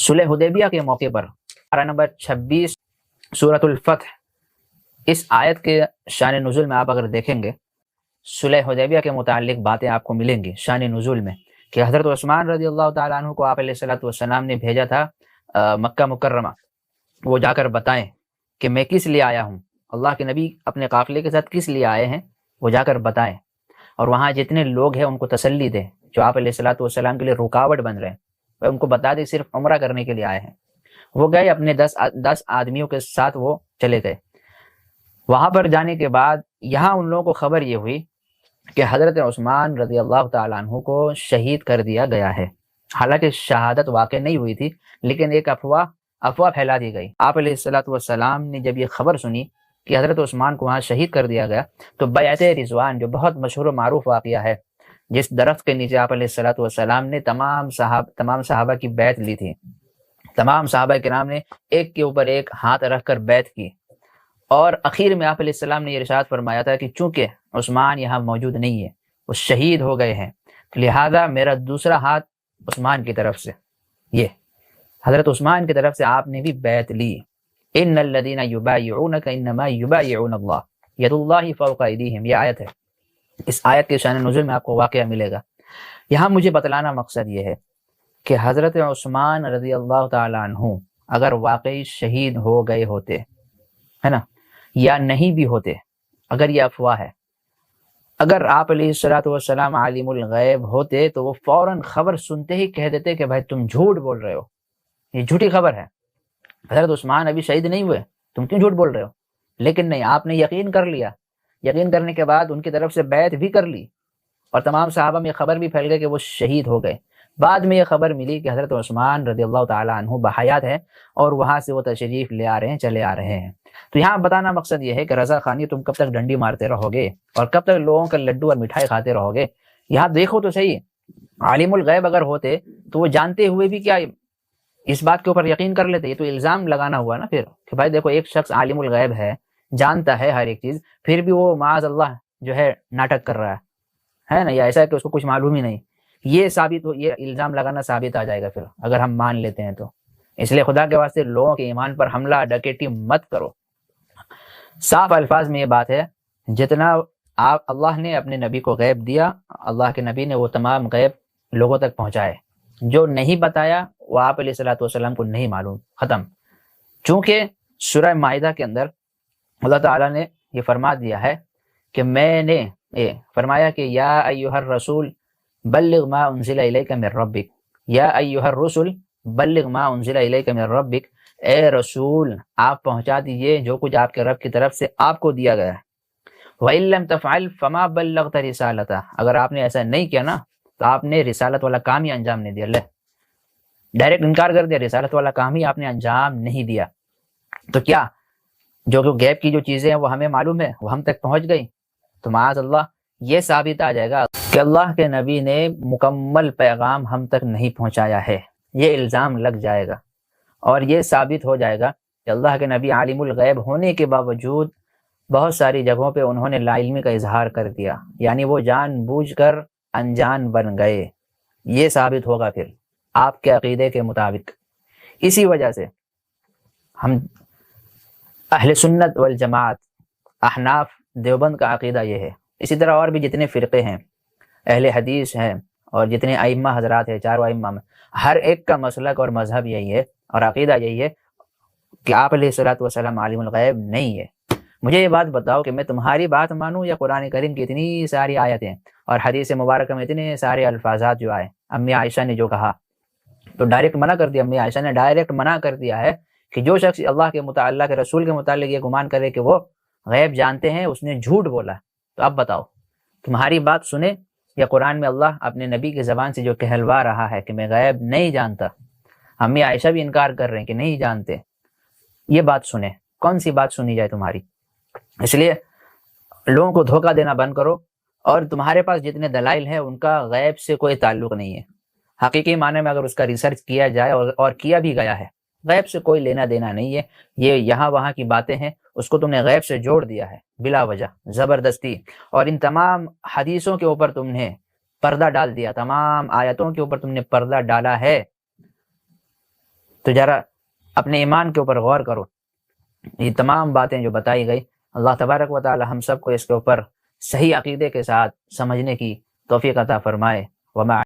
صلح حدیبیہ کے موقع پر پارہ نمبر 26 سورۃ الفتح، اس آیت کے شان نزول میں آپ اگر دیکھیں گے، صلح حدیبیہ کے متعلق باتیں آپ کو ملیں گی شان نزول میں، کہ حضرت عثمان رضی اللہ تعالیٰ عنہ کو آپ علیہ الصلوۃ والسلام نے بھیجا تھا مکہ مکرمہ، وہ جا کر بتائیں کہ میں کس لیے آیا ہوں، اللہ کے نبی اپنے قافلے کے ساتھ کس لیے آئے ہیں، وہ جا کر بتائیں، اور وہاں جتنے لوگ ہیں ان کو تسلی دیں جو آپ علیہ الصلوۃ والسلام کے لیے رکاوٹ بن رہے ہیں، وہ ان کو بتا دیں صرف عمرہ کرنے کے لیے آئے ہیں۔ وہ گئے اپنے 10 آدمیوں کے ساتھ، وہ چلے گئے۔ وہاں پر جانے کے بعد یہاں ان لوگوں کو خبر یہ ہوئی کہ حضرت عثمان رضی اللہ تعالیٰ عنہ کو شہید کر دیا گیا ہے۔ حالانکہ شہادت واقع نہیں ہوئی تھی، لیکن ایک افواہ پھیلا دی گئی۔ آپ علیہ الصلوۃ والسلام نے جب یہ خبر سنی کہ حضرت عثمان کو وہاں شہید کر دیا گیا، تو بیعت رضوان جو بہت مشہور و معروف واقعہ ہے، جس درخت کے نیچے آپ علیہ الصلوۃ والسلام نے تمام صحابہ کی بیعت لی تھی، تمام صحابہ کرام نے ایک کے اوپر ایک ہاتھ رکھ کر بیعت کی، اور اخیر میں آپ علیہ السلام نے یہ ارشاد فرمایا تھا کہ چونکہ عثمان یہاں موجود نہیں ہے، وہ شہید ہو گئے ہیں، تو لہذا میرا دوسرا ہاتھ عثمان کی طرف سے، یہ حضرت عثمان کی طرف سے آپ نے بھی بیعت لی۔ ان الذین یبایعونک انما یبایعون اللہ ید اللہ فوق ایدیہم، یہ آیت ہے۔ اس آیت کے شان نزول میں آپ کو واقعہ ملے گا۔ یہاں مجھے بتلانا مقصد یہ ہے کہ حضرت عثمان رضی اللہ تعالیٰ عنہ اگر واقعی شہید ہو گئے ہوتے، ہے نا، یا نہیں بھی ہوتے، اگر یہ افواہ ہے، اگر آپ علیہ الصلوۃ والسلام عالم الغیب ہوتے تو وہ فوراً خبر سنتے ہی کہہ دیتے کہ بھائی تم جھوٹ بول رہے ہو، یہ جھوٹی خبر ہے، حضرت عثمان ابھی شہید نہیں ہوئے، تم کیوں جھوٹ بول رہے ہو؟ لیکن نہیں، آپ نے یقین کر لیا، یقین کرنے کے بعد ان کی طرف سے بیعت بھی کر لی، اور تمام صحابہ میں خبر بھی پھیل گئی کہ وہ شہید ہو گئے۔ بعد میں یہ خبر ملی کہ حضرت عثمان رضی اللہ تعالیٰ عنہ بحیات ہیں، اور وہاں سے وہ تشریف لے آ رہے ہیں، چلے آ رہے ہیں۔ تو یہاں بتانا مقصد یہ ہے کہ رضا خانی تم کب تک ڈنڈی مارتے رہو گے، اور کب تک لوگوں کا لڈو اور مٹھائی کھاتے رہو گے؟ یہاں دیکھو تو صحیح، عالم الغیب اگر ہوتے تو وہ جانتے ہوئے بھی کیا اس بات کے اوپر یقین کر لیتے؟ یہ تو الزام لگانا ہوا نا پھر، کہ بھائی دیکھو ایک شخص عالم الغیب ہے، جانتا ہے ہر ایک چیز، پھر بھی وہ معاذ اللہ جو ہے ناٹک کر رہا ہے نا، یا ایسا ہے کہ اس کو کچھ معلوم ہی نہیں، یہ الزام لگانا ثابت آ جائے گا پھر اگر ہم مان لیتے ہیں تو۔ اس لیے خدا کے واسطے لوگوں کے ایمان پر حملہ ڈکیٹی مت کرو۔ صاف الفاظ میں یہ بات ہے، جتنا اللہ نے اپنے نبی کو غیب دیا، اللہ کے نبی نے وہ تمام غیب لوگوں تک پہنچائے، جو نہیں بتایا وہ آپ علیہ الصلوۃ والسلام کو نہیں معلوم، ختم۔ چونکہ سورہ مائدہ کے اندر اللہ تعالیٰ نے یہ فرما دیا ہے کہ میں نے فرمایا کہ یا ایھا الرسول بلغ ما انزل الیک من ربک، یا ایھا الرسل بلغ ما انزل الیک من ربک، اے رسول آپ پہنچا دیجئے جو کچھ آپ کے رب کی طرف سے آپ کو دیا گیا ہے۔ وَإِن لَّمْ تَفْعَلْ فَمَا بَلَّغْتَ رِسَالَتَهُ، اگر آپ نے ایسا نہیں کیا نا تو آپ نے رسالت والا کام ہی انجام نہیں دیا، ڈائریکٹ انکار کر دیا، رسالت والا کام ہی آپ نے انجام نہیں دیا۔ تو کیا جو غیب کی جو چیزیں ہیں وہ ہمیں معلوم ہے، وہ ہم تک پہنچ گئی؟ تو معاذ اللہ یہ ثابت آ جائے گا کہ اللہ کے نبی نے مکمل پیغام ہم تک نہیں پہنچایا ہے، یہ الزام لگ جائے گا، اور یہ ثابت ہو جائے گا کہ اللہ کے نبی عالم الغیب ہونے کے باوجود بہت ساری جگہوں پہ انہوں نے لا علمی کا اظہار کر دیا، یعنی وہ جان بوجھ کر انجان بن گئے، یہ ثابت ہوگا پھر آپ کے عقیدے کے مطابق۔ اسی وجہ سے ہم اہل سنت والجماعت، احناف دیوبند کا عقیدہ یہ ہے، اسی طرح اور بھی جتنے فرقے ہیں، اہل حدیث ہیں، اور جتنے ائمہ حضرات ہیں، چاروں ائمہ میں، ہر ایک کا مسلک اور مذہب یہی ہے اور عقیدہ یہی ہے کہ آپ علیہ الصلوۃ والسلام عالم الغیب نہیں ہے۔ مجھے یہ بات بتاؤ کہ میں تمہاری بات مانوں یا قرآن کریم کی اتنی ساری آیتیں اور حدیث مبارکہ میں اتنے سارے الفاظات جو آئے، امی عائشہ نے جو کہا تو ڈائریکٹ منع کر دیا، امی عائشہ نے ڈائریکٹ منع کر دیا ہے کہ جو شخص اللہ کے متعلق، اللہ کے رسول کے متعلق یہ گمان کرے کہ وہ غیب جانتے ہیں، اس نے جھوٹ بولا۔ تو اب بتاؤ تمہاری بات سنے یا قرآن میں اللہ اپنے نبی کی زبان سے جو کہلوا رہا ہے کہ میں غیب نہیں جانتا، امی عائشہ بھی انکار کر رہے ہیں کہ نہیں جانتے، یہ بات سنے، کون سی بات سنی جائے تمہاری؟ اس لیے لوگوں کو دھوکہ دینا بند کرو، اور تمہارے پاس جتنے دلائل ہیں ان کا غیب سے کوئی تعلق نہیں ہے۔ حقیقی معنی میں اگر اس کا ریسرچ کیا جائے اور کیا بھی گیا ہے، غیب سے کوئی لینا دینا نہیں ہے، یہ یہاں وہاں کی باتیں ہیں، اس کو تم نے غیب سے جوڑ دیا ہے بلا وجہ زبردستی، اور ان تمام حدیثوں کے اوپر تم نے پردہ ڈال دیا، تمام آیتوں کے اوپر تم نے پردہ ڈالا ہے۔ تو ذرا اپنے ایمان کے اوپر غور کرو. یہ تمام باتیں جو بتائی گئی، اللہ تبارک و تعالی ہم سب کو اس کے اوپر صحیح عقیدے کے ساتھ سمجھنے کی توفیق عطا فرمائے. وما